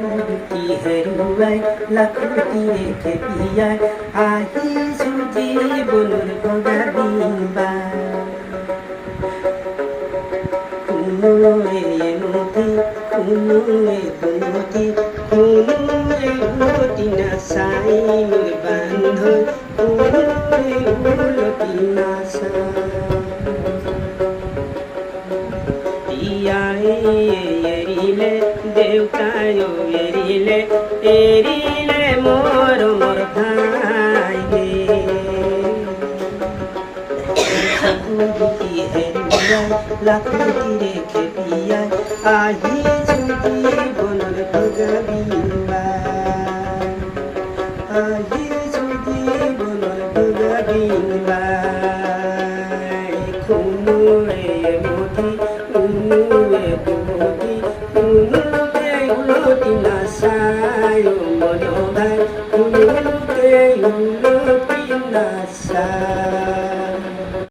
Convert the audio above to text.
কি হেরুয়াই লাখুটি রেখে পিয়াই আহিছো জীৱনৰ বগা দিনবা কোনোৱে নদী কোনোৱে দুনদী কোনোৱে উলটি নাচাই মোৰ বান্ধৈ কোনোৱে উলটি নাচাই ইয়াই এৰিলে দেউতায়ো এৰিলে মোৰ ভাই লাখুটি হেৰুৱাই লাখুটি ৰেখে পিয়াই আহিছো জীৱনৰ বগা দিনবাই আহিছো জীৱনৰ বগা দিনবাই কোনোৱে নদী কোনোৱে দুনদী কোনোৱে উলটি নাচায় মন ভাই কোনোৱে